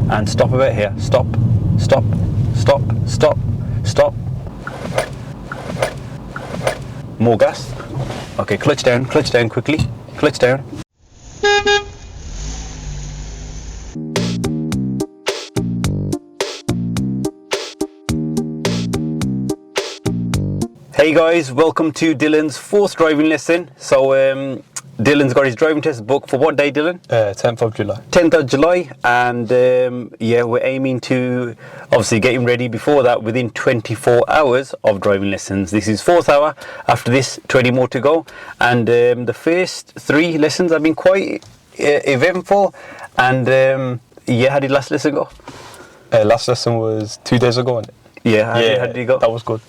and stop about here. Stop, stop, stop, stop, stop. More gas. Okay, clutch down quickly. Clutch down. Hey guys, welcome to Dylan's 4th driving lesson. So Dylan's got his driving test booked for what day, Dylan? 10th of July. 10th of July, and yeah, we're aiming to obviously get him ready before that within 24 hours of driving lessons. This is 4th hour. After this, 20 more to go, and the first 3 lessons have been quite eventful. And yeah, how did last lesson go? Last lesson was 2 days ago, wasn't it? Yeah, how did it go? That was good.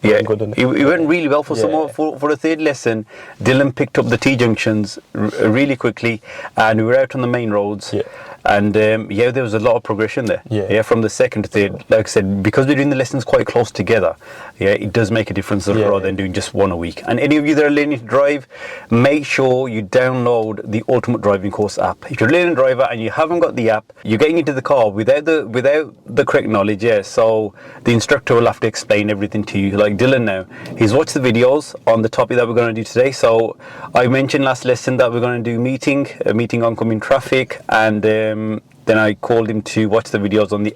Yeah, good, it went really well for for the 3rd lesson. Dylan picked up the T-junctions really quickly, and we were out on the main roads. Yeah. And yeah, there was a lot of progression there. Yeah. From the 2nd to 3rd. Like I said, because we're doing the lessons quite close together, yeah, it does make a difference rather than doing just one a week. And any of you that are learning to drive, make sure you download the Ultimate Driving Course app. If you're a learning driver and you haven't got the app, you're getting into the car without the correct knowledge. Yeah, so the instructor will have to explain everything to you. Like Dylan now, he's watched the videos on the topic that we're going to do today. So I mentioned last lesson that we're going to do a meeting oncoming traffic, and then I called him to watch the videos on the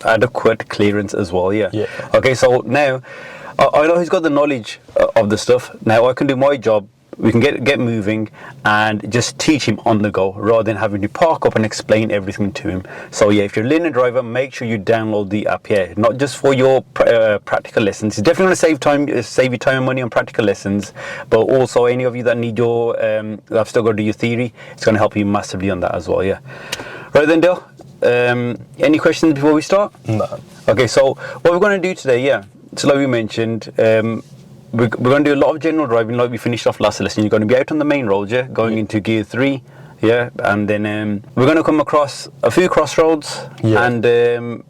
adequate clearance as well. Yeah. Okay, so now I know he's got the knowledge of the stuff. Now I can do my job. We can get moving and just teach him on the go rather than having to park up and explain everything to him. So yeah, if you're a learning driver, make sure you download the app. Yeah, not just for your practical lessons. It's definitely going to save you time and money on practical lessons, but also any of you that need your that still got to do your theory, it's going to help you massively on that as well. Yeah. Right then, Dale. Any questions before we start? No. Okay, so what we're going to do today, so like we mentioned, we're going to do a lot of general driving like we finished off last lesson. You're going to be out on the main road, going into gear 3, and then we're going to come across a few crossroads and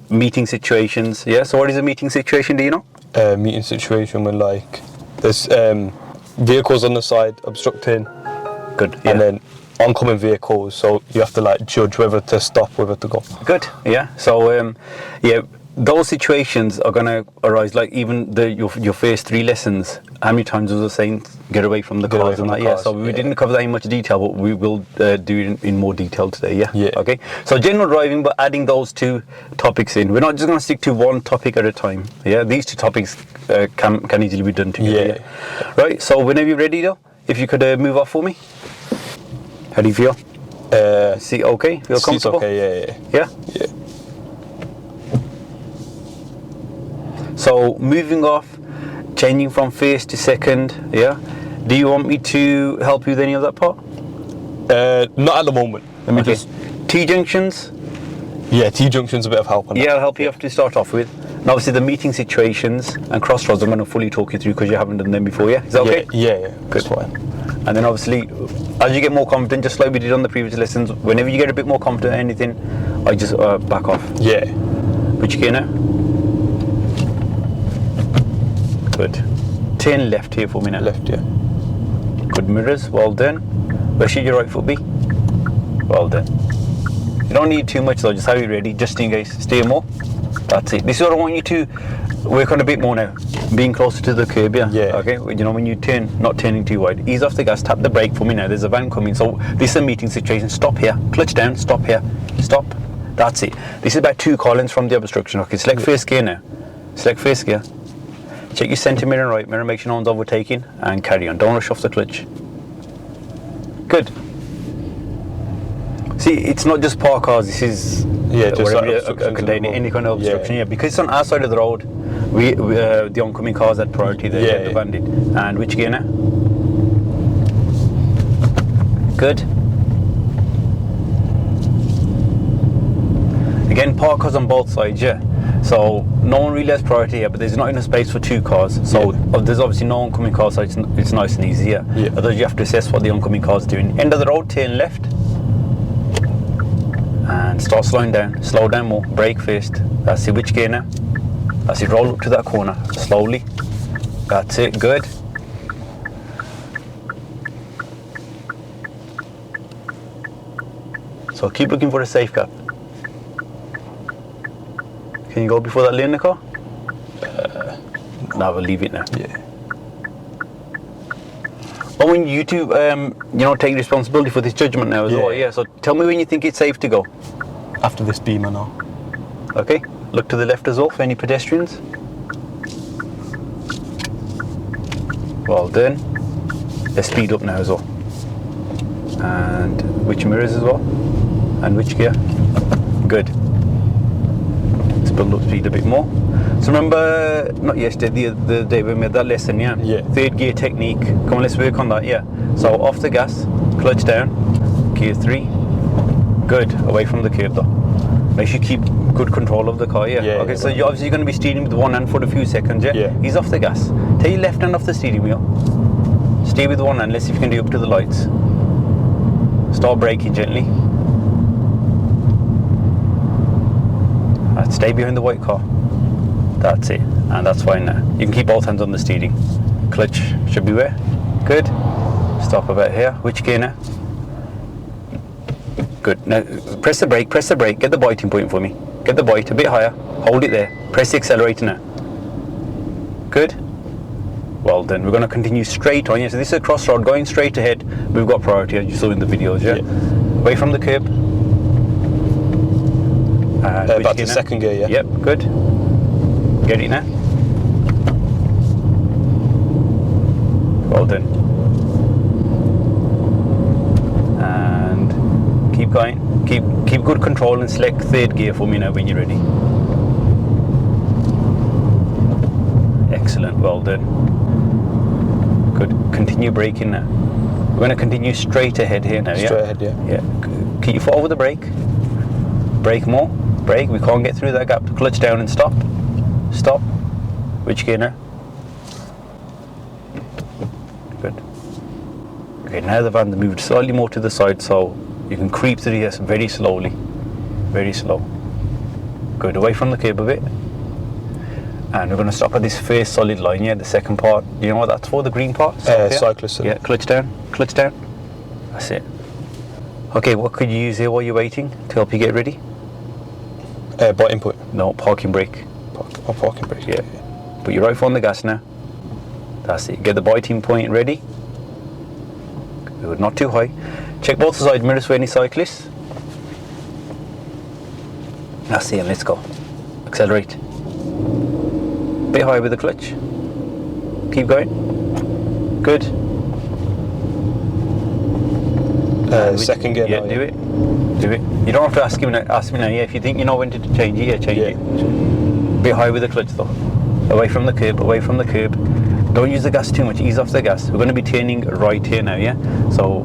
meeting situations. So what is a meeting situation, do you know? Meeting situation when like there's vehicles on the side obstructing. Good. And then oncoming vehicles, so you have to like judge whether to stop, whether to go. Good. Yeah. So those situations are going to arise, like even your first 3 lessons. How many times was I saying get away from the cars and that? Yeah, so we didn't cover that in much detail, but we will do it in more detail today. Yeah. Okay. So general driving, but adding those 2 topics in. We're not just going to stick to one topic at a time. Yeah, these 2 topics can easily be done together. Yeah. Right. So whenever you're ready, though, if you could move off for me. How do you feel? Seat okay? Feel comfortable? Okay. Yeah. So moving off, changing from first to second, do you want me to help you with any of that part? Not at the moment. Let me just... T-junctions? Yeah, T-junctions a bit of help on that. Yeah, I'll help you have to start off with. And obviously the meeting situations and crossroads I'm going to fully talk you through because you haven't done them before, yeah? Is that okay? Yeah. That's fine. And then obviously, as you get more confident, just like we did on the previous lessons, whenever you get a bit more confident at anything, I just back off. Yeah. Which gear now? Good. Turn left here for me now. Left, yeah. Good mirrors, well done. Where should your right foot be? Well done. You don't need too much though, just have it ready, just in case. Steer more. That's it. This is what I want you to work on a bit more now. Being closer to the curb, yeah. Okay, you know, when you turn, not turning too wide. Ease off the gas, tap the brake for me now. There's a van coming, so this is a meeting situation. Stop here, clutch down, stop here, stop. That's it. This is about 2 car lengths from the obstruction. Okay, select first gear now. Select first gear. Check your centre mirror and right mirror, make sure no one's overtaking, and carry on. Don't rush off the clutch. Good. See, it's not just park cars, this is just containing any kind of obstruction. Yeah, because it's on our side of the road, we the oncoming cars had priority there, the bandit. And which gear now? Good. Again, park cars on both sides, so no one really has priority here, but there's not enough space for 2 cars. So there's obviously no oncoming cars, so it's nice and easy. Otherwise you have to assess what the oncoming car's doing. End of the road, turn left. And start slowing down. Slow down more. Brake first. That's it. Which gear now? That's it. Roll up to that corner. Slowly. That's it. Good. So So keep looking for a safe gap. Can you go before that lane in the car? No, we'll leave it now. Yeah. Oh, when you two, take responsibility for this judgment now as well. Yeah. So tell me when you think it's safe to go. After this beamer now. Okay. Look to the left as well for any pedestrians. Well done. Let's speed up now as well. And which mirrors as well? And which gear? Good. Let's build up speed a bit more. So remember, not yesterday, the day we made that lesson, yeah? Yeah. Third gear technique. Come on, let's work on that, yeah. So off the gas, clutch down, gear 3. Good. Away from the curb though. Make sure you keep good control of the car, yeah? Yeah. Okay, so you're obviously going to be steering with one hand for a few seconds, yeah? Yeah. Ease off the gas. Take your left hand off the steering wheel. Stay with one hand, let's see if you can do up to the lights. Start braking gently. Stay behind the white car. That's it, and that's fine now. You can keep both hands on the steering. Clutch should be where? Good. Stop about here. Which gear now? Good. Now press the brake, get the biting point for me. Get the bite a bit higher, hold it there. Press the accelerator now. Good. Well done. We're going to continue straight on. Yeah, so this is a crossroad going straight ahead. We've got priority as you saw in the videos, yeah? Away from the curb. Back to second gear, yeah? Yep, good. Get it now. Well done. And keep going. Keep good control and select third gear for me now when you're ready. Excellent, well done. Good. Continue braking now. We're going to continue straight ahead here now, yeah? Straight ahead, yeah. Yeah. Keep your foot over the brake. Brake more. Brake. We can't get through that gap. Clutch down and stop. Stop. Which gear now? Good. Okay, now the van's moved slightly more to the side so you can creep through here very slowly. Very slow. Good. Away from the curb a bit. And we're going to stop at this first solid line, yeah, the second part. You know what that's for, the green part? Cyclist. Yeah, clutch down, clutch down. That's it. Okay, what could you use here while you're waiting to help you get ready? Biting point. No, parking brake. Parking brake. Yeah. Put your right foot on the gas now. That's it. Get the biting point ready. Good, not too high. Check both side mirrors for any cyclists. That's it, and let's go. Accelerate. Bit high with the clutch. Keep going. Good. Second gear. Yeah, now, do it. Do it. You don't have to ask me now. Yeah, if you think you know when to change it, yeah, change it. Bit high with the clutch though. Away from the curb. Away from the curb. Don't use the gas too much. Ease off the gas. We're going to be turning right here now. Yeah. So,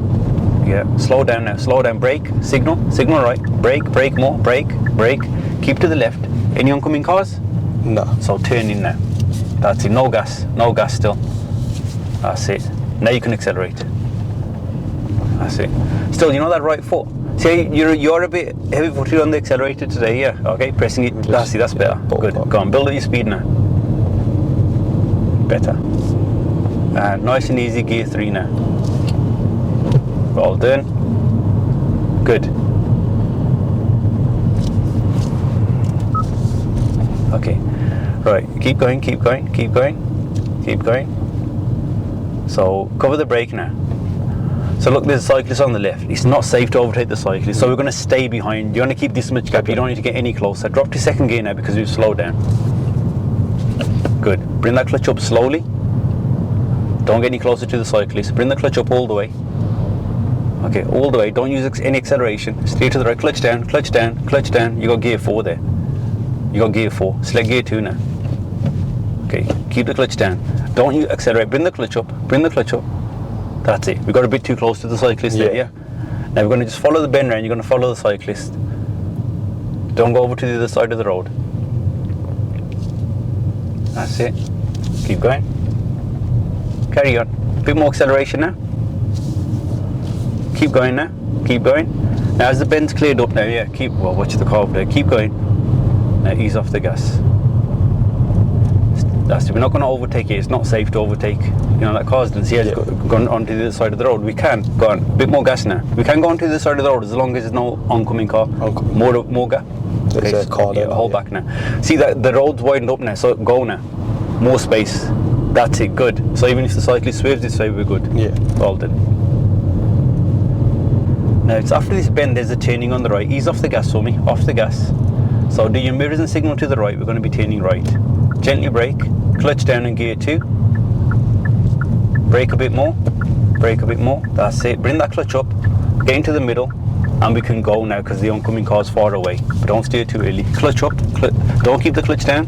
yeah. Slow down now. Slow down. Brake. Signal. Signal right. Brake. Brake more. Brake. Brake. Keep to the left. Any oncoming cars? No. So turn in now. That's it. No gas. No gas still. That's it. Now you can accelerate. That's it. Still, you know that right foot? See, you're a bit heavy-footed on the accelerator today, yeah? Okay, pressing it. That's it. That's better. Good. Go on. Build up your speed now. Better. And nice and easy. Gear 3 now. Well done. Good. Okay. Right. Keep going. Keep going. Keep going. Keep going. So cover the brake now. So look, there's a cyclist on the left. It's not safe to overtake the cyclist, so we're going to stay behind. You want to keep this much gap. You don't need to get any closer. Drop to second gear now because we've slowed down. Good. Bring that clutch up slowly. Don't get any closer to the cyclist. Bring the clutch up all the way. Okay, all the way. Don't use any acceleration. Steer to the right. Clutch down. Clutch down. Clutch down. You got gear 4 there. You got gear 4. Select gear 2 now. Okay. Keep the clutch down. Don't you accelerate. Bring the clutch up. Bring the clutch up. That's it. We got a bit too close to the cyclist there, yeah? Now we're going to just follow the bend round. You're going to follow the cyclist. Don't go over to the other side of the road. That's it. Keep going. Carry on. A bit more acceleration now. Keep going now. Keep going. Now as the bend's cleared up now, yeah, watch the curve there. Keep going. Now ease off the gas. That's it. We're not going to overtake it. It's not safe to overtake. You know, like cars didn't see us gone onto the other side of the road. We can go on. A bit more gas now. We can go onto the other side of the road as long as there's no oncoming car. More gas. There's a car there. Hold back now. See that the road's widened up now, so go now. More space. That's it. Good. So even if the cyclist swerves this way, we're good. Yeah. Well done. Now it's after this bend. There's a turning on the right. Ease off the gas for me. Off the gas. So do your mirrors and signal to the right. We're going to be turning right. Gently brake. Clutch down in gear 2. Brake a bit more. Brake a bit more. That's it. Bring that clutch up. Get into the middle. And we can go now because the oncoming car's far away. But don't steer too early. Clutch up. Don't keep the clutch down.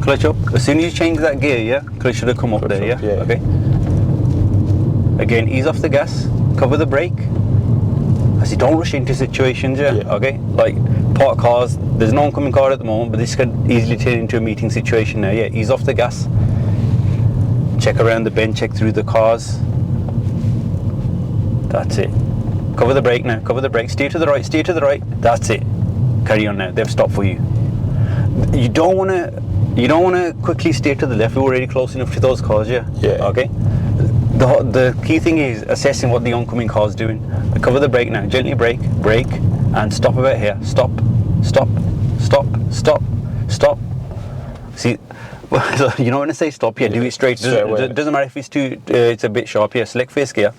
Clutch up. As soon as you change that gear, yeah, clutch should have come up there, yeah? Okay. Again, ease off the gas. Cover the brake. I see, don't rush into situations, yeah? Okay. Like parked cars. There's no oncoming car at the moment, but this could easily turn into a meeting situation now. Yeah. Ease off the gas. Check around the bend. Check through the cars. That's it. Cover the brake now, cover the brake, steer to the right, that's it. Carry on now, they've stopped for you. You don't wanna quickly steer to the left. We're already close enough to those cars, yeah? Yeah. Okay. The key thing is assessing what the oncoming car's doing. Cover the brake now, gently brake, and stop about here. Stop. See, you know when I say stop, yeah, do it straight. Doesn't matter if it's it's a bit sharp, yeah. Select first gear.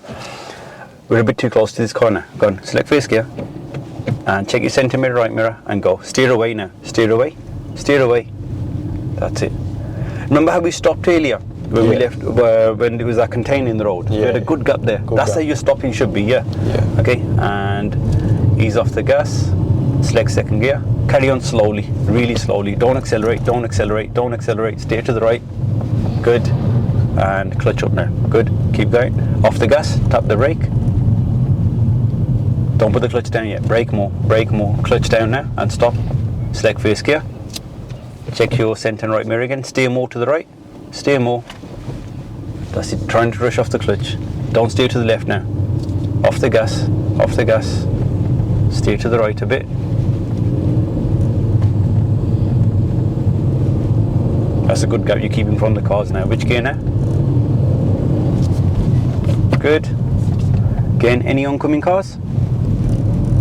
We're a bit too close to this corner. Go on, select first gear and check your centre mirror, right mirror, and go. Steer away now. Steer away. That's it. Remember how we stopped earlier when we left, when there was that container in the road? We had a good gap there. That's how your stopping should be, yeah? Okay, and ease off the gas. Select second gear. Carry on slowly, really slowly. Don't accelerate. Steer to the right. Good. And clutch up now. Good. Keep going. Off the gas. Tap the brake. Don't put the clutch down yet. Brake more. Clutch down now and stop. Select first gear. Check your centre and right mirror again. Steer more to the right. Steer more. That's it. Trying to rush off the clutch. Don't steer to the left now. Off the gas. Steer to the right a bit. That's a good gap you're keeping from the cars now. Which gear now? Good. Again, any oncoming cars?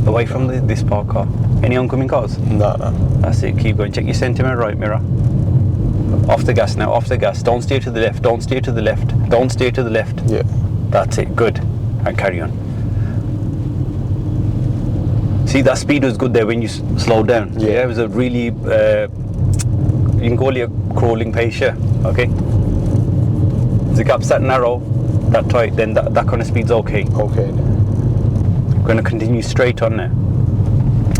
Away from this parked car. Any oncoming cars? No. That's it. Keep going. Check your centre mirror, right mirror. Off the gas now. Off the gas. Don't steer to the left. Yeah. That's it. Good. And carry on. See, that speed was good there when you slowed down. Yeah. It was a really, you can call it a crawling pace, yeah. Okay. If the gap's that narrow, that tight, then that kind of speed's okay. Okay. We're going to continue straight on now.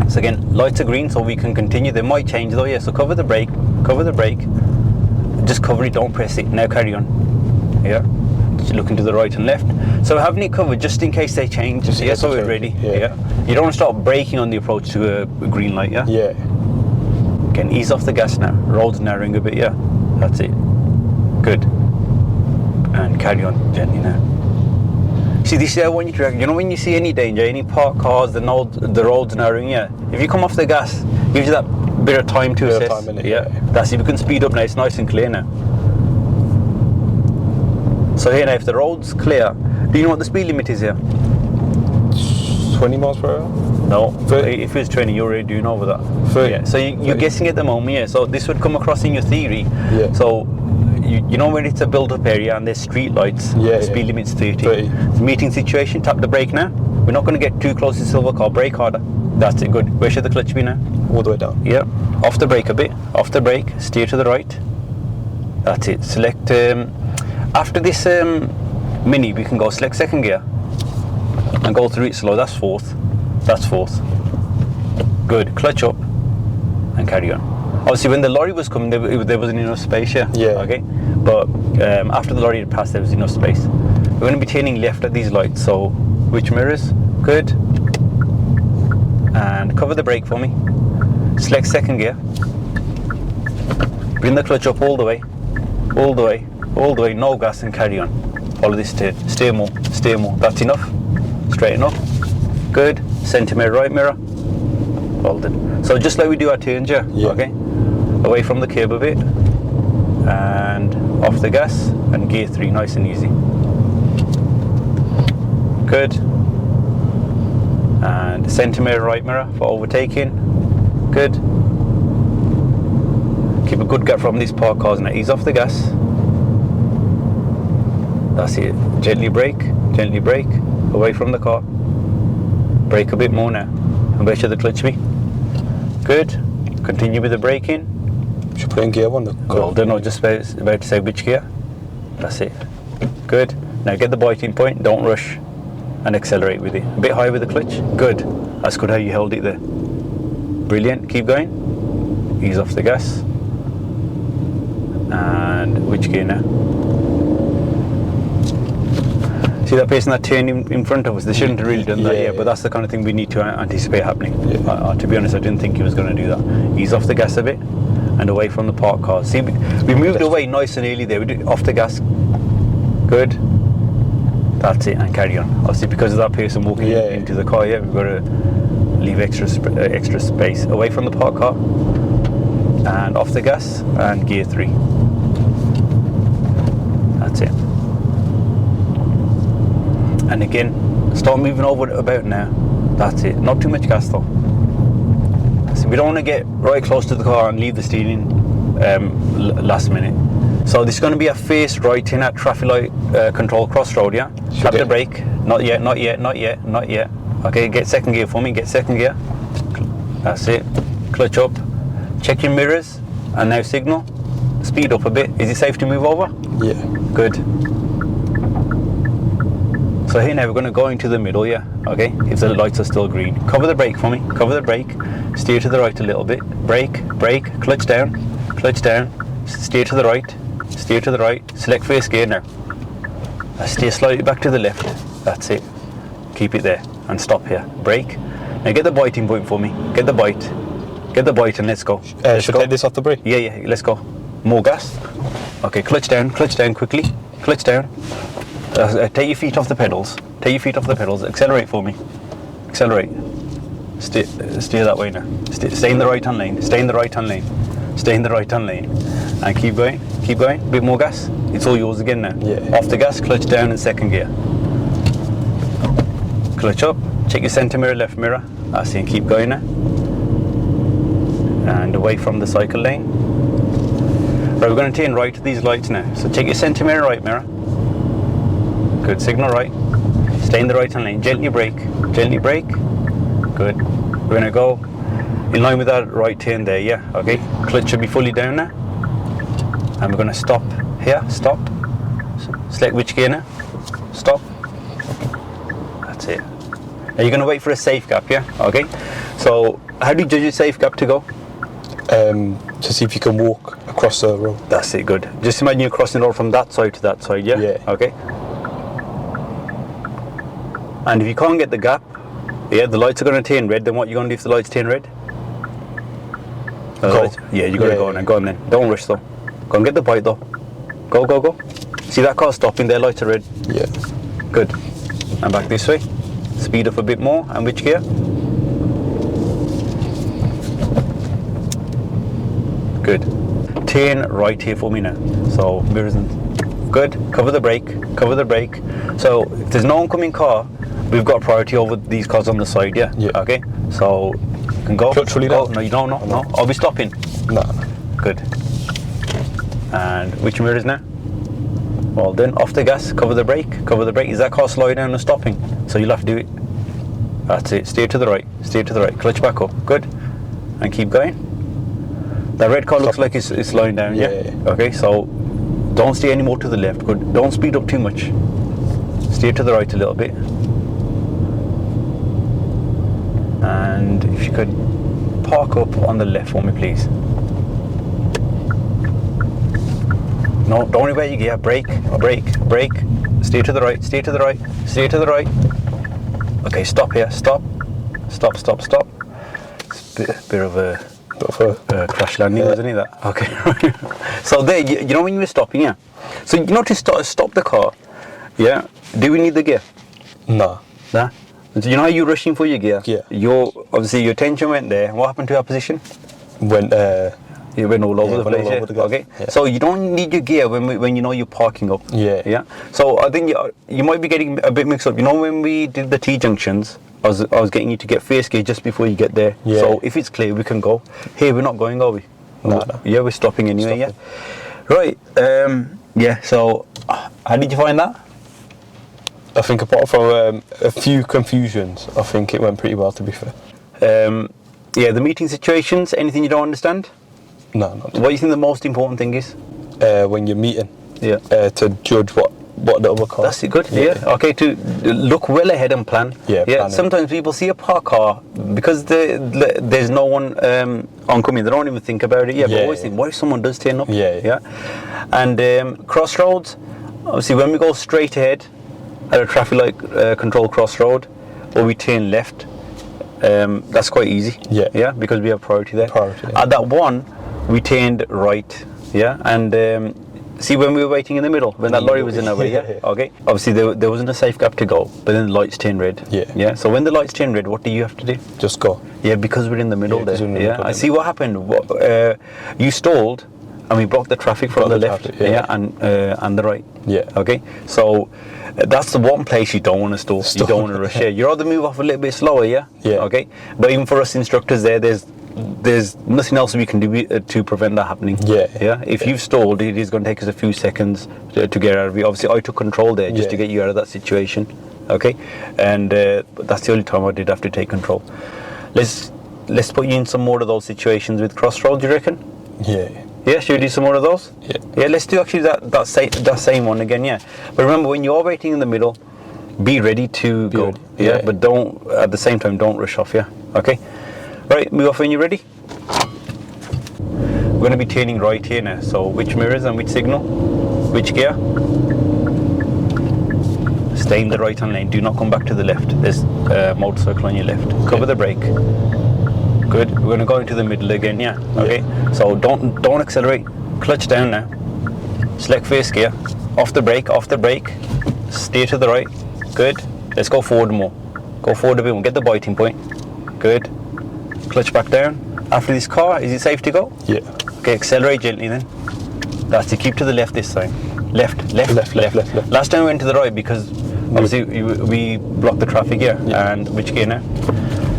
So again, lights are green, so we can continue. They might change though, yeah. So cover the brake. Just cover it, don't press it. Now carry on. Yeah. Just looking to the right and left. So we're having it covered just in case they change. Yeah, so we're ready. Yeah. You don't want to start braking on the approach to a green light, yeah? Yeah. Again, ease off the gas now. Road's narrowing a bit, yeah. That's it. Good. And carry on gently now. See, this is how I want you to react. You know when you see any danger, any parked cars, the road's narrowing, yeah. If you come off the gas, it gives you that bit of time to assess. Yeah. That's it. We can speed up now. It's nice and clear now. So here now, if the road's clear, do you know what the speed limit is here? 20 miles per hour? No. 30. If it's 20, you already do know that. 30. Yeah. So you're guessing at the moment, yeah. So this would come across in your theory. Yeah. So you know when it's a built-up area and there's street lights, the speed limit's 30. It's a meeting situation, tap the brake now. We're not going to get too close to the silver car, brake harder. That's it, good. Where should the clutch be now? All the way down. Yeah. Off the brake a bit, off the brake, steer to the right. That's it. Select, after this Mini, we can go select second gear and go through it slow. That's fourth. Good. Clutch up and carry on. Obviously, when the lorry was coming, there wasn't enough space, yeah. Okay. But after the lorry had passed, there was enough space. We're going to be turning left at these lights. So, which mirrors? Good. And cover the brake for me. Select second gear. Bring the clutch up all the way. No gas and carry on. Follow this turn. Steer more. That's enough. Straighten up. Good. Centre mirror, right mirror. Well done. So just like we do our turns, yeah. Okay. Away from the curb a bit. and off the gas, and gear 3, nice and easy. Good. And centre mirror, right mirror for overtaking. Good. Keep a good gap from these parked cars now. Ease off the gas. That's it. Gently brake, away from the car. Brake a bit more now. And make sure the clutch me. Good. Continue with the braking. Should put in gear 1. Well, don't know, just about to say which gear. That's it. Good. Now get the biting point, don't rush, and accelerate with it. A bit high with the clutch. Good. That's good how you held it there. Brilliant. Keep going. Ease off the gas. And which gear now? See that person that turned in front of us? They shouldn't have really done that, yeah, but that's the kind of thing we need to anticipate happening. Yeah. To be honest, I didn't think he was going to do that. Ease off the gas a bit and away from the parked cars. See, we moved away nice and early there. We did off the gas. Good. That's it, and carry on. Obviously, because of that person walking into the car, we've got to leave extra space. Away from the parked car and off the gas and gear 3. That's it. And again, start moving over about now. That's it. Not too much gas though. So we don't want to get right close to the car and leave the steering last minute. So this is going to be a face right in at traffic light control crossroad, yeah? Tap the brake. Not yet, not yet, not yet, not yet. Okay, get second gear for me, get second gear. That's it. Clutch up. Check your mirrors and now signal. Speed up a bit. Is it safe to move over? Yeah. Good. So here now we're going to go into the middle, yeah, okay, if the lights are still green. Cover the brake for me, cover the brake, steer to the right a little bit, brake, clutch down, steer to the right, select first gear now. Steer slightly back to the left, that's it. Keep it there and stop here, brake. Now get the biting point for me, get the bite and let's go. Should I take this off the brake? Yeah, let's go. More gas. Okay, clutch down quickly, clutch down. Take your feet off the pedals. Accelerate for me. Accelerate. Steer that way now. Stay in the right hand lane. And keep going. A bit more gas. It's all yours again now. Yeah. Off the gas, clutch down in second gear. Clutch up. Check your centre mirror, left mirror. That's it. Keep going now. And away from the cycle lane. Right, we're going to turn right to these lights now. So check your centre mirror, right mirror. Good, signal right. Stay in the right hand lane. Gently brake. Good. We're going to go in line with that right turn there, yeah? Okay. Clutch should be fully down now. And we're going to stop here. Stop. Select which gear now. Stop. That's it. Now you're going to wait for a safe gap, yeah? Okay. So how do you judge a safe gap to go? To see if you can walk across the road. That's it, good. Just imagine you're crossing the road from that side to that side, yeah? Yeah. Okay. And if you can't get the gap, yeah, the lights are going to turn red, then what are you going to do if the lights turn red? Go. Yeah, you got to go now. Go on then. Don't rush though. Go and get the bite though. Go. See that car stopping, their lights are red. Yeah. Good. And back this way. Speed up a bit more. And which gear? Good. Turn right here for me now. So mirrors and good. Cover the brake. So if there's no oncoming car, we've got priority over these cars on the side, yeah? Yeah. Okay. So you can go. Clutch fully down? No, you don't. No. I'll be stopping. No. Good. And which mirrors now? Well then, off the gas. Cover the brake. Is that car slowing down or stopping? So you'll have to do it. That's it. Steer to the right. Clutch back up. Good. And keep going. That red car looks like it's slowing down, yeah? Okay, so don't steer any more to the left. Good. Don't speed up too much. Steer to the right a little bit. And if you could park up on the left for me, please. No, don't worry about your gear. Brake. Steer to the right. Okay, stop here. Stop. It's a bit of a crash landing, wasn't it, that? Okay. So there, you know when you were stopping, yeah? So you know to stop the car, yeah? Do we need the gear? No. Nah? So you know how you're rushing for your gear? Yeah. Obviously your attention went there. What happened to our position? Went, You went all over the went place. all over the gas. Okay. Yeah. So you don't need your gear when you know you're parking up. Yeah. Yeah. So I think you might be getting a bit mixed up. You know, when we did the T junctions, I was getting you to get first gear just before you get there. Yeah. So if it's clear, we can go. Here we're not going, are we? No. Yeah, we're stopping anyway. Stopping. Yeah. Right. Yeah. So how did you find that? I think apart from a few confusions, I think it went pretty well, to be fair. Yeah, the meeting situations. Anything you don't understand? No, not What do you think the most important thing is? when you're meeting. Yeah. To judge what the other car. That's it, good. Yeah. Okay, to look well ahead and plan. Yeah, Yeah. planning. Sometimes people see a parked car because there's no one oncoming. They don't even think about it. Yeah. But Yeah, always yeah. think, what if someone does turn up? Yeah, yeah. And crossroads. Obviously, when we go straight ahead at a traffic light control crossroad, or we turn left, that's quite easy. Yeah. Yeah. Because we have priority there. Priority, yeah. At that one, we turned right. Yeah. And see, when we were waiting in the middle, when that lorry was in our way, yeah? Yeah. Okay. Obviously, there wasn't a safe gap to go, but then the lights turn red. Yeah. Yeah. So when the lights turn red, what do you have to do? Just go. Yeah, because we're in the middle Yeah, there. 'cause we're in the Yeah. middle, I yeah. see what happened. You stalled, and we blocked the traffic from Blocked the the left. traffic, yeah. And the right. Yeah. Okay. So that's the one place you don't want to stall. You don't want to rush. Yeah. You'd rather move off a little bit slower. Yeah. Yeah. Okay. But even for us instructors, there's nothing else we can do to prevent that happening. Yeah. Yeah. If you've stalled, it is going to take us a few seconds to get out of it. Obviously, I took control there just Yeah. to get you out of that situation. Okay. And that's the only time I did have to take control. Let's put you in some more of those situations with crossroads. You reckon? Yeah. Yeah. Should we do some more of those? Yeah. Yeah. Let's do actually that same one again. Yeah. But remember, when you're waiting in the middle, be ready to go. ready, Yeah. yeah. But don't at the same time don't rush off. Yeah. Okay. Right. Move off when you're ready. We're going to be turning right here now. So which mirrors and which signal? Which gear? Stay in the right hand lane. Do not come back to the left. There's a motorcycle on your left. Cover the brake. Good. We're going to go into the middle again. Yeah. Okay. So don't accelerate. Clutch down now. Select first gear. Off the brake. Off the brake. Steer to the right. Good. Let's go forward more. Go forward a bit more. Get the biting point. Good. Clutch back down. After this car, is it safe to go? Yeah. Okay, accelerate gently then. That's to keep to the left this time. Left. Left. Last time we went to the right because obviously we blocked the traffic here. Yeah. And which gear now?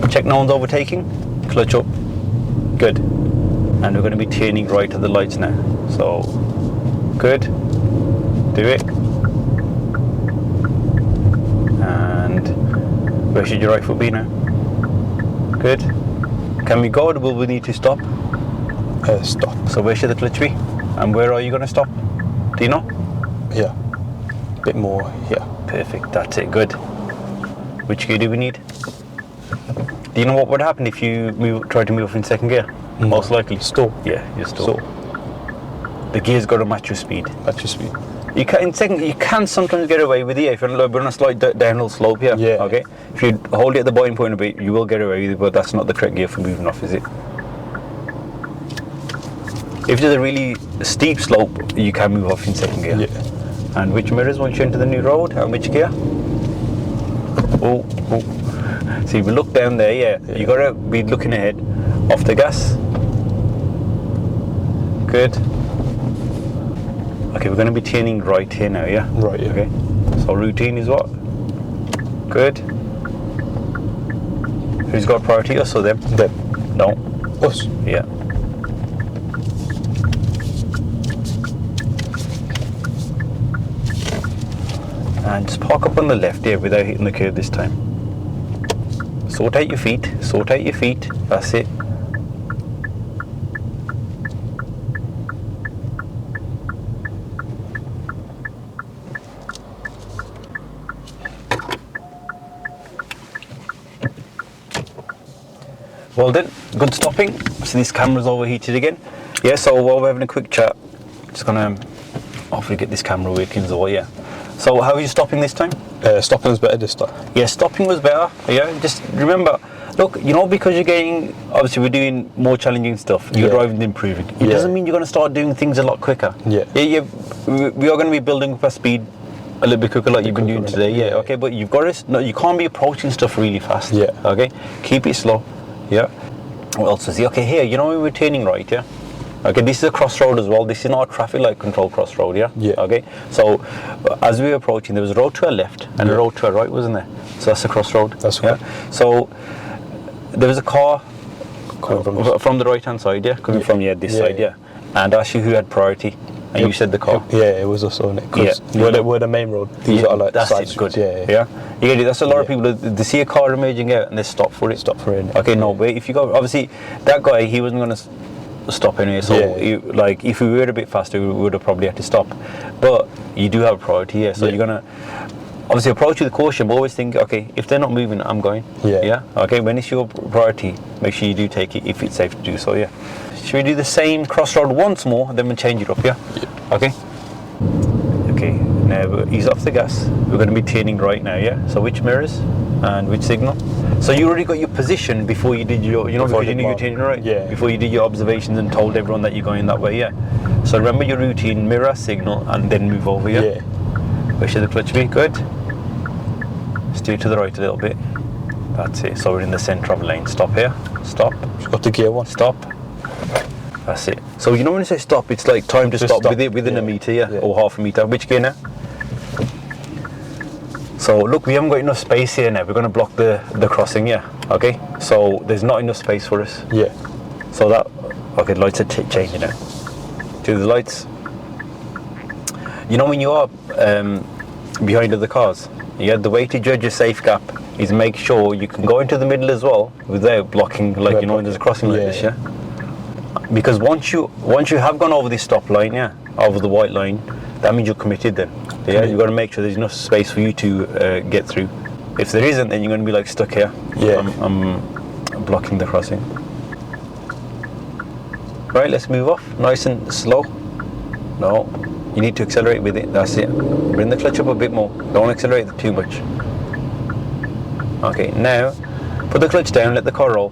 Check no one's overtaking. Clutch up. Good. And we're going to be turning right at the lights now. So, good. Do it. And where should your right foot be now? Good. Can we go or will we need to stop? Stop. So where should the clutch be? And where are you going to stop? Do you know? Yeah. Bit more here. Perfect, that's it, good. Which gear do we need? Do you know what would happen if you try to move off in second gear? Most likely. Stall. Yeah, you stall. The gear's got to match your speed. Match your speed. You can sometimes get away with it if you're on a slight downhill slope here. Yeah. Okay. If you hold it at the biting point a bit, you will get away with it, but that's not the correct gear for moving off, is it? If there's a really steep slope, you can move off in second gear. Yeah. And which mirrors once you're into the new road? And which gear? Oh. See, we look down there, yeah. You gotta be looking ahead. Off the gas. Good. Okay, we're gonna be turning right here now, yeah? Right, yeah. Okay. So routine is what? Good. Who's got priority, us or them? Them. No. Us. Yeah. And just park up on the left here without hitting the curb this time. Sort out your feet. Sort out your feet. That's it. Well done. Good stopping. So this camera's overheated again. Yeah, so while we're having a quick chat, just gonna hopefully get this camera working as well, yeah. So how are you stopping this time? Stopping was better this time. Yeah, stopping was better. Yeah, just remember, look, because you're getting, obviously we're doing more challenging stuff, your driving's improving. It doesn't mean you're going to start doing things a lot quicker. Yeah. We are going to be building up our speed a little bit quicker like you've been doing today, yeah, okay, but you've got to, no, you can't be approaching stuff really fast. Yeah. Okay, keep it slow, yeah. What else is he? Okay, here, when we're turning right, yeah, Okay, this is a crossroad as well. This is not a traffic light control crossroad, yeah? Yeah. Okay, so as we were approaching, there was a road to our left and a road to our right, wasn't there? So that's a crossroad. That's yeah. right. So there was a car Coming from the right hand side, yeah? Coming from this side, yeah? And asked you who had priority, and you said the car. Yeah, it was us on it. Because Yeah. we're the main road. These are like that's side it, good. streets. Yeah. You get it. That's a lot of people. They see a car emerging out and they stop for it. Stop for it. Okay, no, but if you go, obviously, that guy, he wasn't going to stop anyway. So, like, if we were a bit faster, we would have probably had to stop. But you do have a priority here, so you're gonna obviously approach with caution. But always think, okay, if they're not moving, I'm going. Yeah. Okay. When it's your priority, make sure you do take it if it's safe to do so. Yeah. Should we do the same crossroad once more, then we'll change it up? Yeah. Okay. Okay. Now ease off the gas. We're going to be turning right now. Yeah. So which mirrors and which signal? So you already got your position before you did your, because you knew you were turning right. Yeah. Before you did your observations and told everyone that you're going that way. Yeah. So remember your routine: mirror, signal, and then move over. Yeah. Where should the clutch be? Good. Steer to the right a little bit. That's it. So we're in the centre of the lane. Stop here. Stop. Got the gear one. Stop. That's it. So you know when you say stop, it's like time to stop within a metre, or half a metre. Which gear now? So look, we haven't got enough space here now. We're going to block the crossing, yeah. Okay. So there's not enough space for us. Yeah. So that, okay, the lights are changing now. To the lights. You know when you are behind other cars, the way to judge a safe gap is make sure you can go into the middle as well without blocking, like when there's a crossing like this, yeah. Because once you have gone over this stop line, over the white line, that means you're committed then. Yeah, you've got to make sure there's enough space for you to get through. If there isn't, then you're going to be like stuck here. Yeah. I'm blocking the crossing. Right, let's move off, nice and slow. No, you need to accelerate with it, that's it. Bring the clutch up a bit more, don't accelerate too much. Okay, now, put the clutch down, let the car roll,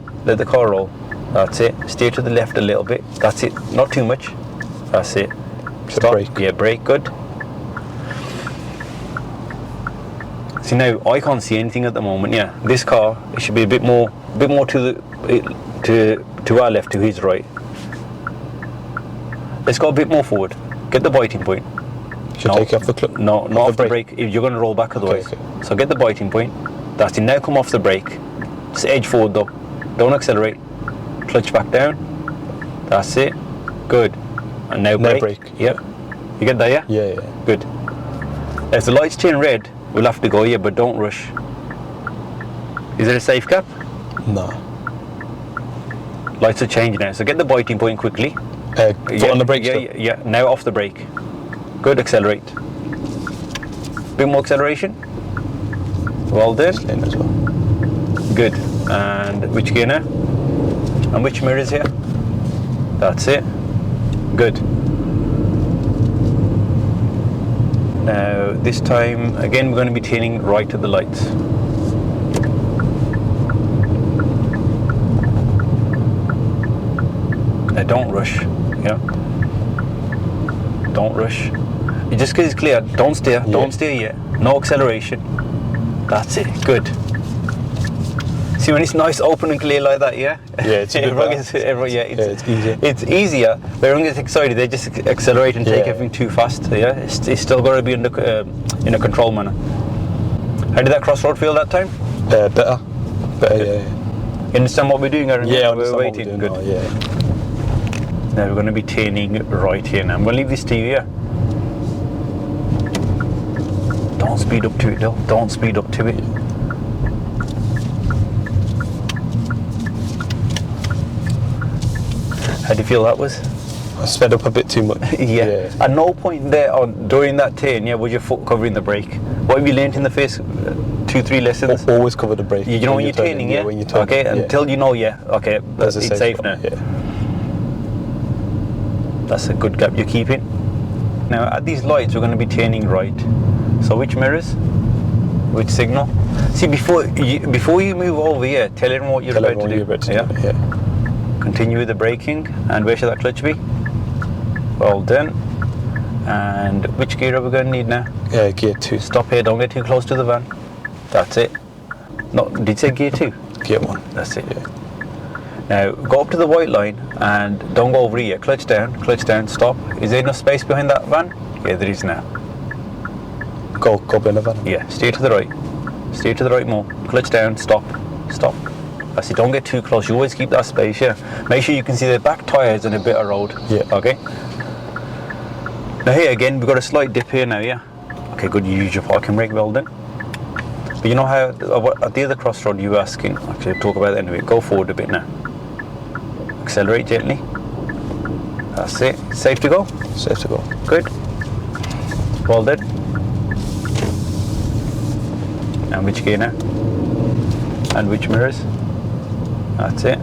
That's it, steer to the left a little bit, that's it, not too much, that's it. Stop, brake. Yeah, brake, good. See now, I can't see anything at the moment, This car, it should be a bit more to our left, to his right. Let's go a bit more forward. Get the biting point. Should take off the clutch? No, not off the brake. You're going to roll back otherwise. Okay. So get the biting point. That's it. Now come off the brake. Just edge forward though. Don't accelerate. Clutch back down. That's it. Good. And now brake. Yep. You get that, yeah? Yeah. Good. If the lights turn red, we'll have to go, but don't rush. Is there a safe gap? No. Lights are changing now. So get the biting point quickly. Foot on the brake still? Yeah, now off the brake. Good, accelerate. Bit more acceleration. Well done. Lane as well. Good. And which gear now? And which mirror is here? That's it. Good. Now, this time, again, we're going to be turning right at the lights. Now, don't rush. Don't rush. Just because it's clear, don't steer. Don't steer yet. No acceleration. That's it. Good. See when it's nice, open and clear like that, Yeah, it's a bit it's easier. It's easier. But everyone gets excited. They just accelerate and take everything too fast. It's still got to be in a controlled manner. How did that crossroad feel that time? Better. You understand what we're doing, Aaron? Yeah, we're waiting. Good. Now we're going to be turning right here now. I'm going to leave this to you, Don't speed up to it, though. Don't speed up to it. How do you feel that was? I sped up a bit too much. At no point there during that turn, was your foot covering the brake. What have you learnt in the first 2-3 lessons? Always cover the brake. You know when you're turning, when you're turning, okay, until you know, okay, it's safe now. That's a good gap you're keeping. Now at these lights we're going to be turning right. So which mirrors? Which signal? See before you move over here, tell everyone what you're about to do. Continue with the braking, and where should that clutch be? Well done. And which gear are we going to need now? Gear 2. Stop here, don't get too close to the van. That's it. No, did you say gear 2? Gear 1. That's it. Now go up to the white line and don't go over here. Clutch down, stop. Is there enough space behind that van? Yeah, there is now. Go behind the van. Yeah, steer to the right. Steer to the right more. Clutch down, stop. That's it, don't get too close. You always keep that space, yeah. Make sure you can see the back tyres and a bit of road. Yeah. Okay. Now here again, we've got a slight dip here now, yeah. Okay, good, you use your parking brake well then. But you know how at the other crossroad you were asking, actually I'll talk about that anyway, go forward a bit now. Accelerate gently. That's it. Safe to go? Safe to go. Good. Well done. And which gear now? And which mirrors? That's it.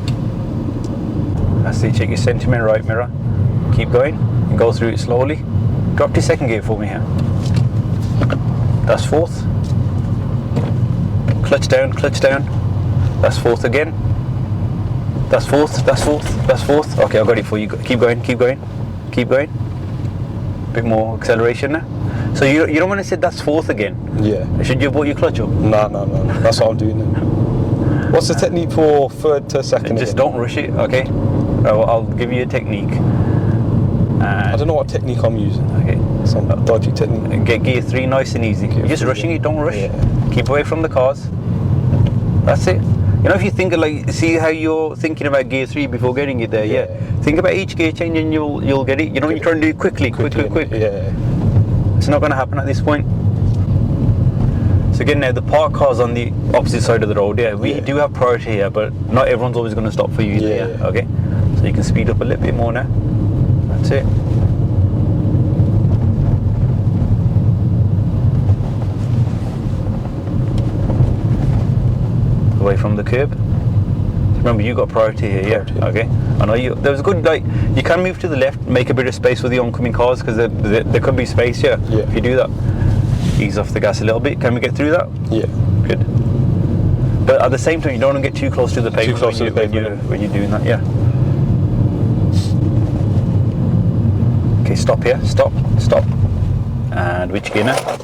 That's it. Check your sentiment right mirror. Keep going. And go through it slowly. Drop to second gear for me here. That's fourth. Clutch down. That's fourth again. That's fourth. Okay, I've got it for you. Keep going. Bit more acceleration now. So you don't want to say that's fourth again? Yeah. Should you have brought your clutch up? No. That's what I'm doing now. What's the technique for third to second? Just again? don't rush it, okay? I'll give you a technique. I don't know what technique I'm using. Okay. Some dodgy technique. Get gear 3 nice and easy. You're just rushing it, don't rush. Yeah. Keep away from the cars. That's it. You know, if you think like, see how you're thinking about gear 3 before getting it there, yeah. Think about each gear change and you'll get it. You know, you're trying to do it quick. Yeah. It's not going to happen at this point. So again, now the parked cars on the opposite side of the road, yeah, we do have priority here, but not everyone's always going to stop for you either, yeah. Okay? So you can speed up a little bit more now. That's it. Away from the curb. Remember, you got priority here, yeah. Okay. I know you. There was good, like, you can move to the left, make a bit of space for the oncoming cars because there could be space here. Yeah. If you do that, ease off the gas a little bit. Can we get through that? Yeah. Good. But at the same time, you don't want to get too close to the pavement when you're doing that. Yeah. Okay. Stop here. Stop. And which gear now?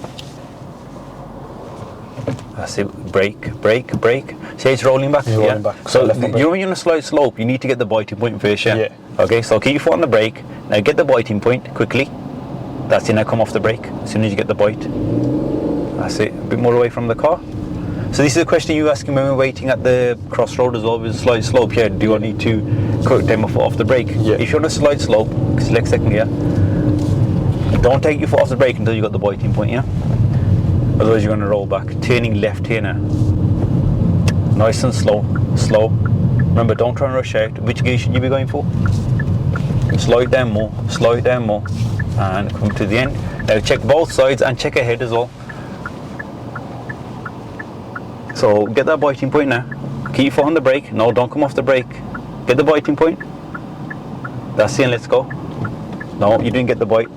That's it. Brake. See, it's rolling back. Rolling back. So you know when you're on a slight slope, you need to get the biting point first, yeah? Okay, so keep your foot on the brake. Now get the biting point quickly. That's it, now come off the brake as soon as you get the bite. That's it, a bit more away from the car. So this is a question you asking when we're waiting at the crossroad as well with a slight slope, yeah? Do I need to take my foot off the brake? Yeah. If you're on a slight slope, select second gear, don't take your foot off the brake until you got the biting point, yeah? Otherwise you're going to roll back. Turning left here now. Nice and slow. Remember, don't try and rush out. Which gear should you be going for? Slow it down more. And come to the end. Now check both sides and check ahead as well. So get that biting point now. Keep your foot on the brake. No, don't come off the brake. Get the biting point. That's it, and let's go. No, you didn't get the bite.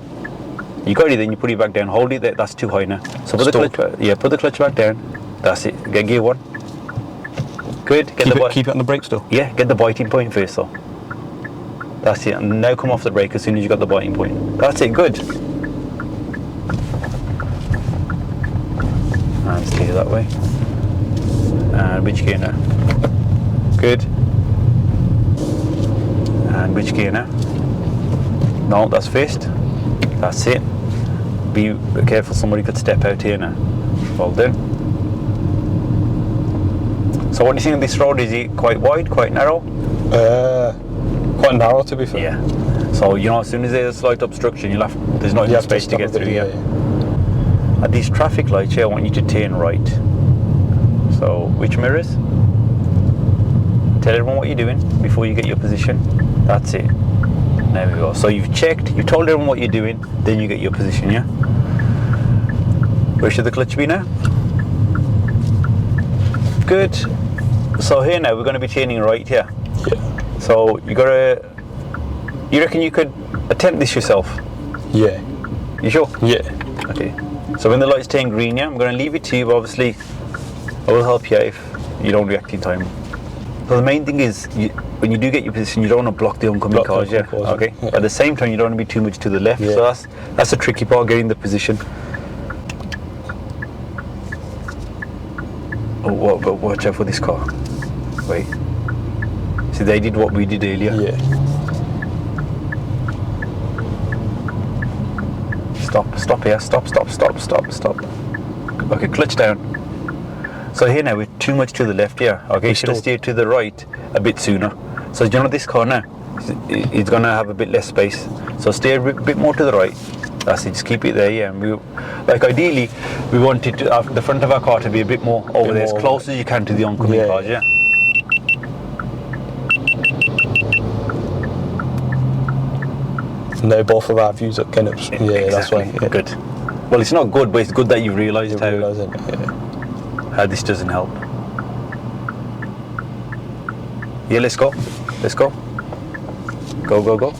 You got it, then you put it back down. Hold it there. That's too high now. So put the clutch back. Yeah, put the clutch back down. That's it. Get gear 1. Good. Keep it on the brake still. Yeah, get the biting point first though. That's it. And now come off the brake as soon as you got the biting point. That's it. Good. And steer that way. And which gear now? Good. And which gear now? No, that's first. That's it. Be careful, somebody could step out here now. Well done. So what do you think of this road? Is it quite wide, quite narrow? Quite narrow to be fair. Yeah. So you know, as soon as there's a slight obstruction, there's not enough space to get through. Yeah. At these traffic lights here, I want you to turn right. So which mirrors? Tell everyone what you're doing before you get your position. That's it. There we go. So you've checked, you told everyone what you're doing, then you get your position, yeah? Where should the clutch be now? Good. So here now, we're going to be turning right here. Yeah. So you reckon you could attempt this yourself? Yeah. You sure? Yeah. Okay. So when the lights turn green, yeah, I'm going to leave it to you, but obviously I will help you out if you don't react in time. So the main thing is, when you do get your position, you don't want to block the oncoming cars, yeah? Okay. Yeah. At the same time, you don't want to be too much to the left, so that's a tricky part, getting the position. Oh, watch out for this car. Wait. See, they did what we did earlier. Yeah. Stop here. Stop. Okay, clutch down. So here now, we're too much to the left here. Okay, you should have steered to the right a bit sooner. So you know this car now, it's going to have a bit less space. So steer a bit more to the right. That's it, just keep it there, yeah. And we, like ideally, we wanted to, the front of our car to be a bit more over there, as close as you can to the oncoming cars, yeah. No, both of our views are kind of, yeah, exactly. That's why. Yeah. Good. Well, it's not good, but it's good that you've realised how this doesn't help. Yeah, let's go. Go.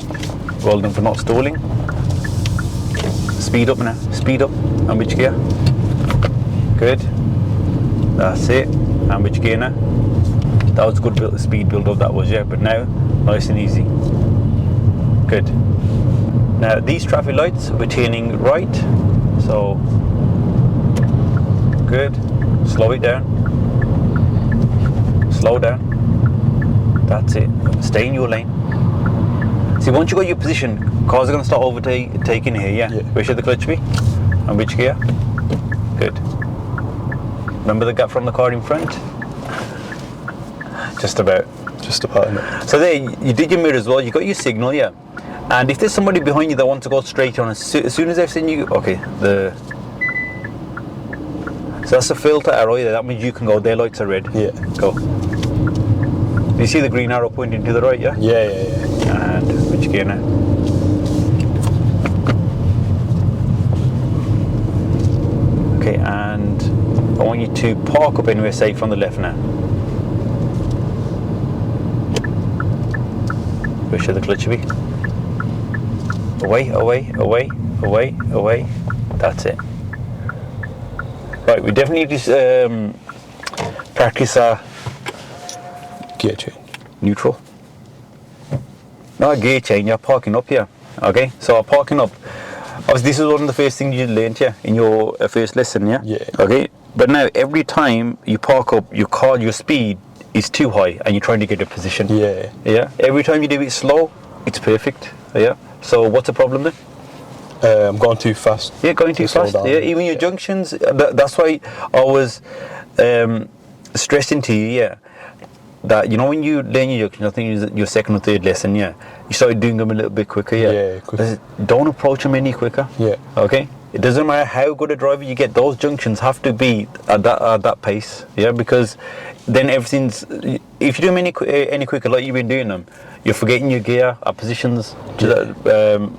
Well done for not stalling. Speed up now. Speed up. And which gear? Good. That's it. And which gear now? That was good speed build up, that was, yeah. But now, nice and easy. Good. Now these traffic lights, we're turning right. So, good. Slow it down. Slow down. That's it. Stay in your lane. See, once you got your position, cars are going to start overtaking here, yeah? Where should the clutch be? And which gear? Good. Remember the gap from the car in front? Just about. So there, you did your mirror as well, you got your signal, yeah? And if there's somebody behind you that wants to go straight on, as soon as they've seen you, okay, so that's the filter arrow there, that means you can go, their lights are red. Yeah. Go. Do you see the green arrow pointing to the right, yeah? Yeah. And which gear now? Okay, and I want you to park up anywhere safe on the left now. Where should the clutch be? Away. That's it. Right, we definitely need to practice our gear change. Neutral. No, gear change, you're parking up here. Okay, so parking up. Obviously, this is one of the first things you learned here in your first lesson, yeah? Yeah. Okay, but now every time you park up, your speed is too high and you're trying to get a position. Yeah. Yeah, every time you do it slow, it's perfect. Yeah. So what's the problem then? I'm going too fast. Yeah, going too fast. Yeah, even your junctions. That's why I was stressing to you, yeah, that you know when you learn your junctions, I think it was your second or third lesson, yeah, you started doing them a little bit quicker, yeah. Yeah, quicker. Don't approach them any quicker. Yeah. Okay. It doesn't matter how good a driver you get; those junctions have to be at that pace, yeah, because then everything's. If you do them any quicker, like you've been doing them, you're forgetting your gear, our positions,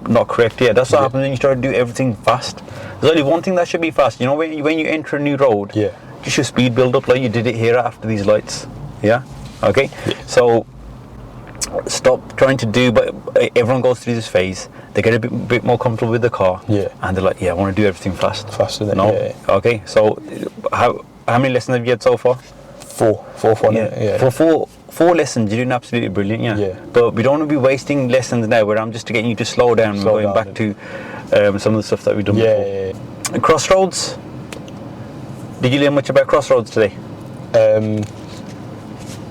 not correct. Yeah, that's what happens when you start to do everything fast. There's only one thing that should be fast. You know, when you enter a new road, just your speed build up like you did it here after these lights. Yeah. Okay. Yeah. So stop trying to do. But everyone goes through this phase. They get a bit more comfortable with the car. Yeah. And they're like, yeah, I want to do everything faster than. No. Yeah. Okay. So how many lessons have you had so far? Four. Yeah. For four lessons, you're doing absolutely brilliant, yeah. But we don't want to be wasting lessons now where I'm just getting you to slow down and going back to some of the stuff that we've done before. Yeah. Crossroads. Did you learn much about crossroads today?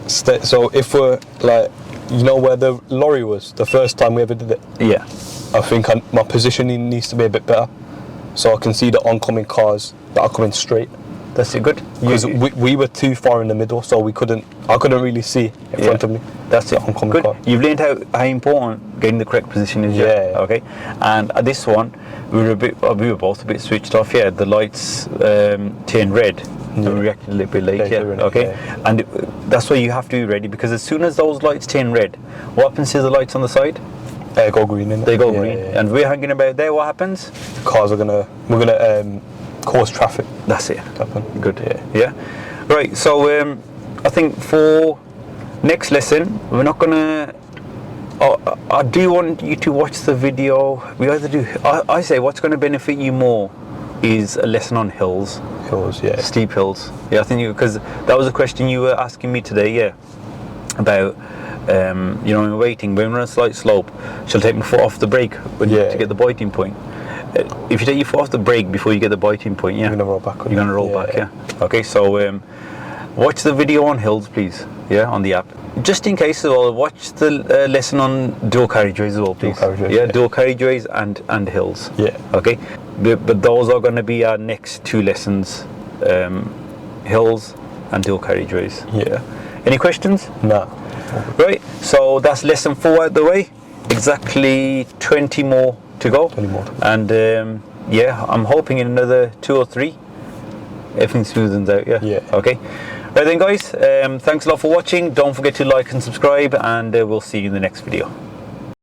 So if we're like, you know where the lorry was the first time we ever did it? Yeah. I think my positioning needs to be a bit better, so I can see the oncoming cars that are coming straight. That's it, good. Because we were too far in the middle, so I couldn't really see in front of me. That's it. Oncoming car. You've learned how important getting the correct position is. Yeah. Okay. And at this one, we were both a bit switched off. Yeah. The lights turned red. And we reacted a little bit late. Okay. And that's why you have to be ready, because as soon as those lights turn red, what happens to the lights on the side? They go green. They go green. And we're hanging about there. What happens? Cars we're gonna cause traffic. That's it. Good. Yeah. Right. So I think for next lesson we're not gonna. I do want you to watch the video. We either do. I say what's going to benefit you more is a lesson on hills. Yeah. Steep hills. Yeah. I think because that was a question you were asking me today. Yeah. About in waiting when we're on a slight slope, shall I take my foot off the brake to get the biting point? If you take your foot off the brake before you get the biting point, you're gonna roll back. You're gonna roll back, yeah. Okay, so watch the video on hills, please. Yeah, on the app. just in case as well, watch the lesson on dual carriageways as well, please. Dual carriageways and hills. Yeah. Okay, but those are going to be our next 2 lessons, hills and dual carriageways. Yeah. Any questions? No. Right, so that's lesson 4 out the way. Exactly 20 more to go. 20 more. And yeah, I'm hoping in another 2 or 3, everything smoothens out. Yeah. Okay. Right then, guys. Thanks a lot for watching. Don't forget to like and subscribe, and we'll see you in the next video.